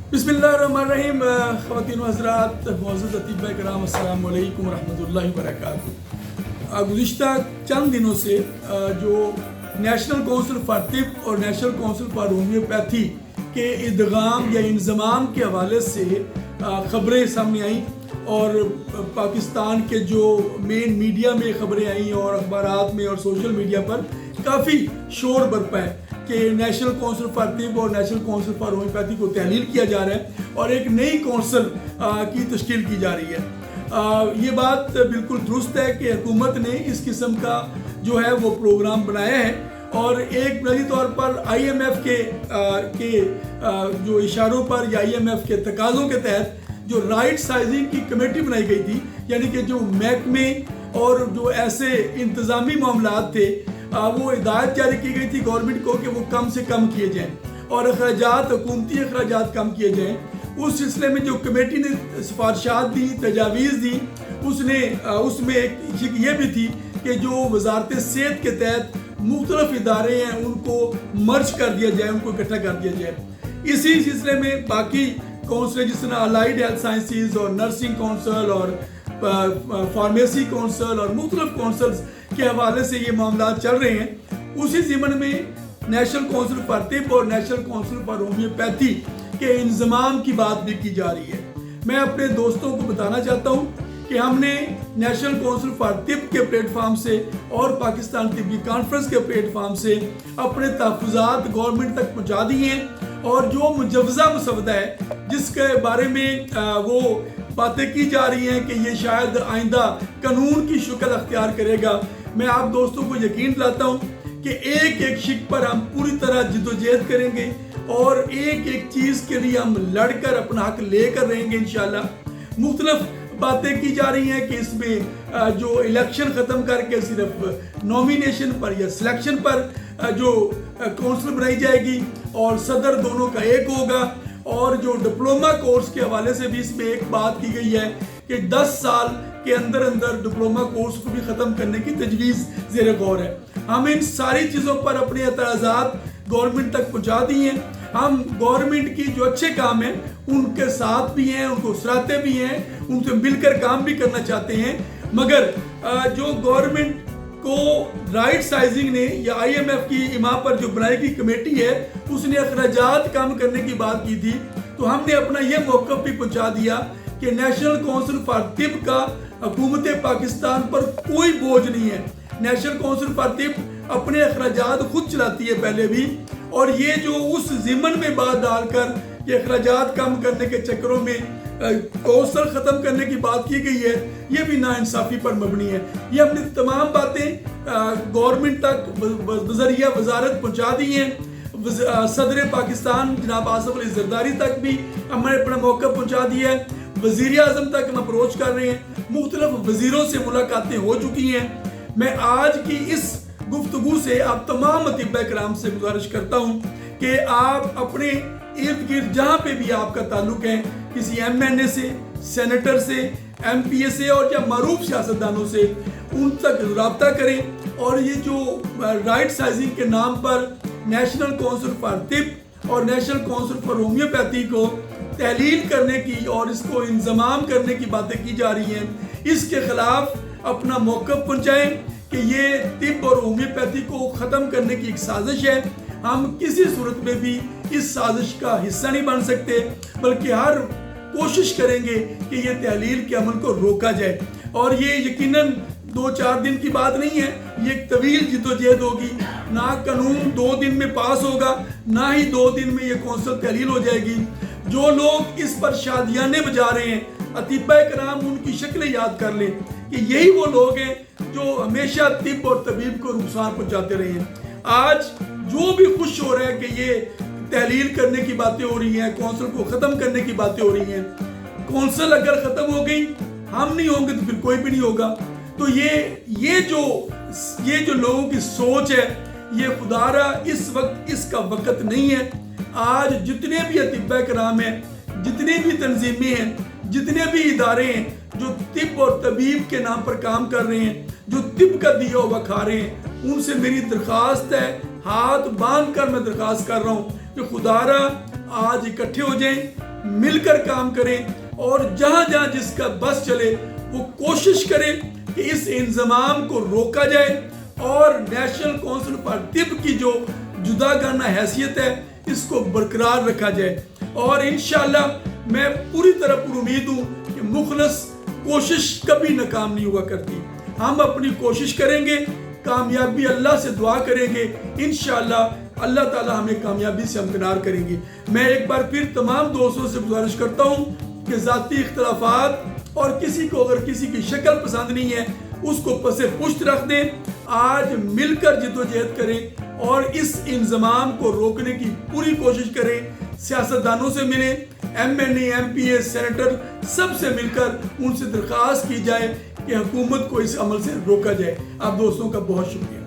बिस्मिल्लाहिर्रहमानिर्रहीम। ख़वातीन व हज़रात, मुअज़्ज़ज़ अतीबा किराम, अस्सलामु अलैकुम रहमतुल्लाहि व बरकातुहू। गुज़िश्ता चंद दिनों से जो नेशनल काउंसिल फॉर तिब और नेशनल काउंसिल फॉर होम्योपैथी के इदगाम या इंज़माम के हवाले से ख़बरें सामने आईं और पाकिस्तान के जो मेन मीडिया में ख़बरें आईं और अखबारात में और सोशल मीडिया पर काफ़ी शोर बरपा है कि नेशनल काउंसिल फॉर तिब और नेशनल काउंसिल फॉर होम्योपैथी को तहलील किया जा रहा है और एक नई काउंसिल की तश्कील की जा रही है। ये बात बिल्कुल दुरुस्त है कि हुकूमत ने इस किस्म का जो है वो प्रोग्राम बनाया है और एक बुनियादी तौर पर IMF के जो इशारों पर या IMF के तकाज़ों के तहत जो राइट साइजिंग की कमेटी बनाई गई थी, यानी कि जो महकमे और जो ऐसे इंतज़ामी मामलात थे वो हिदायत जारी की गई थी गवर्नमेंट को कि वो कम से कम किए जाएं और अखराजात, हुकूमती अखराजात कम किए जाएं। उस सिलसिले में जो कमेटी ने सिफारिशात दी, तजावीज़ दी, उसमें एक ये भी थी कि जो वजारत सेहत के तहत मुख्तलिफ इदारे हैं उनको मर्ज कर दिया जाए, उनको इकट्ठा कर दिया जाए। इसी सिलसिले में बाकी काउंसिल जिस तरह अलाइड हेल्थ साइंसेज और नर्सिंग काउंसिल और फार्मेसी काउंसिल और मुख्तलिफ काउंसिल्स के हवाले से ये मामला चल रहे हैं। उसी ज़िमन में नेशनल काउंसिल फॉर तिब और नेशनल काउंसिल फॉर होम्योपैथी के इंज़माम की बात भी की जा रही है। मैं अपने दोस्तों को बताना चाहता हूँ कि हमने नेशनल काउंसिल फॉर तिब के प्लेटफार्म से और पाकिस्तान तिब्बी कॉन्फ्रेंस के प्लेटफार्म से अपने तहफ़्फ़ुज़ात गवर्नमेंट तक पहुँचा दिए हैं और जो मुजव्वज़ा मसवदा है जिसके बारे में वो बातें की जा रही हैं कि ये शायद आइंदा कानून की शक्ल अख्तियार करेगा, मैं आप दोस्तों को यकीन दिलाता हूँ कि एक एक शिक पर हम पूरी तरह जिद्दोजहद करेंगे और एक एक चीज़ के लिए हम लड़कर अपना हक लेकर रहेंगे इंशाल्लाह। मुख्तलिफ बातें की जा रही हैं कि इसमें जो इलेक्शन ख़त्म करके सिर्फ नॉमिनेशन पर या सिलेक्शन पर जो काउंसिल बनाई जाएगी और सदर दोनों का एक होगा और जो डिप्लोमा कोर्स के हवाले से भी इसमें एक बात की गई है कि 10 साल के अंदर अंदर डिप्लोमा कोर्स को भी ख़त्म करने की तजवीज़ ज़ेर गौर है। हम इन सारी चीज़ों पर अपने एतराज़ात गवर्नमेंट तक पहुँचा दिए हैं। हम गवर्नमेंट की जो अच्छे काम हैं उनके साथ भी हैं, उनको सराहते भी हैं, उनसे मिलकर काम भी करना चाहते हैं, मगर जो गवर्नमेंट को राइट साइजिंग ने या IMF की इमा पर जो बनाई गई कमेटी है उसने अखराजात कम करने की बात की थी, तो हमने अपना यह मौक़िफ़ भी पहुंचा दिया कि नेशनल काउंसिल फॉर तिब का हुकूमत पाकिस्तान पर कोई बोझ नहीं है। नेशनल काउंसिल फॉर तिब अपने अखराजात खुद चलाती है पहले भी, और ये जो उस ज़िमन में बात डालकर ये अखराजात कम करने के चक्करों में काउंसिल ख़त्म करने की बात की गई है, ये भी नाइंसाफ़ी पर मबनी है। ये अपनी तमाम बातें गवर्नमेंट तक बज़रिया वजारत पहुँचा दी हैं। सदर पाकिस्तान जनाब आसिफ अली ज़रदारी तक भी हमने अपना मौक़िफ़ पहुँचा दिया है। वज़ीर आज़म तक हम अप्रोच कर रहे हैं, मुख्तलिफ वज़ीरों से मुलाकातें हो चुकी हैं। मैं आज की इस गुफ्तगू से आप तमाम अतिबा कराम से गुजारिश करता हूँ कि आप अपने इर्द गिर्द जहाँ पे भी आपका ताल्लुक है, किसी MNA से, सेनेटर से, MPA से और या मारूफ सियासतदानों से, उन तक रब्ता करें और ये जो राइट साइजिंग के नाम पर नेशनल काउंसिल फॉर तिब और नेशनल काउंसिल फॉर होम्योपैथी को तहलील करने की और इसको इंज़माम करने की बातें की जा रही हैं, इसके ख़िलाफ़ अपना मौक़िफ़ पहुँचाएँ कि ये तिब और होम्योपैथी को ख़त्म करने की एक साजिश है। हम किसी सूरत में भी इस साजिश का हिस्सा नहीं बन सकते, बल्कि हर कोशिश करेंगे कि ये तहलील के अमल को रोका जाए। और ये यकीनन 2-4 दिन की बात नहीं है, ये एक तवील जिद्दोजहद होगी। ना कानून 2 दिन में पास होगा, ना ही 2 दिन में ये कौंसल तहलील हो जाएगी। जो लोग इस पर शादियाने बजा रहे हैं, अतीबा कराम उनकी शक्लें याद कर लें कि यही वो लोग हैं जो हमेशा तिब और तबीब को नुकसान पहुँचाते रहे हैं। आज जो भी खुश हो रहे हैं कि ये तहलील करने की बातें हो रही हैं, कौंसल को ख़त्म करने की बातें हो रही हैं, कौंसल अगर ख़त्म हो गई, हम नहीं होंगे तो फिर कोई भी नहीं होगा। तो ये जो लोगों की सोच है, ये खुदारा इस वक्त इसका वक्त नहीं है। आज जितने भी अतिबा कराम हैं, जितने भी तंजीमें हैं, जितने भी इदारे हैं जो तिब और तबीब के नाम पर काम कर रहे हैं, जो तिब का दिया हुआ खा रहे हैं, उनसे मेरी दरख्वास्त है, हाथ बांध कर मैं दरख्वास्त कर रहा हूँ कि खुदारा आज इकट्ठे हो जाएं, مل کر کام کریں اور جہاں جہاں جس کا بس چلے وہ کوشش کرے کہ اس انضمام کو روکا جائے اور نیشنل کونسل فار طب کی جو جداگانہ حیثیت ہے اس کو برقرار رکھا جائے. اور انشاءاللہ میں پوری طرح پر امید ہوں کہ مخلص کوشش کبھی ناکام نہیں ہوا کرتی. ہم اپنی کوشش کریں گے, کامیابی اللہ سے دعا کریں گے, انشاءاللہ اللہ تعالیٰ ہمیں کامیابی سے ہمکنار کریں گے. میں ایک بار پھر تمام دوستوں سے گزارش کرتا ہوں کہ ذاتی اختلافات اور کسی کو اگر کسی کی شکل پسند نہیں ہے اس کو پس پشت رکھ دیں. آج مل کر جدوجہد کریں اور اس انضمام کو روکنے کی پوری کوشش کریں. سیاستدانوں سے ملیں, MNA, MPA, سینیٹر سب سے مل کر ان سے درخواست کی جائے کہ حکومت کو اس عمل سے روکا جائے. آپ دوستوں کا بہت شکریہ.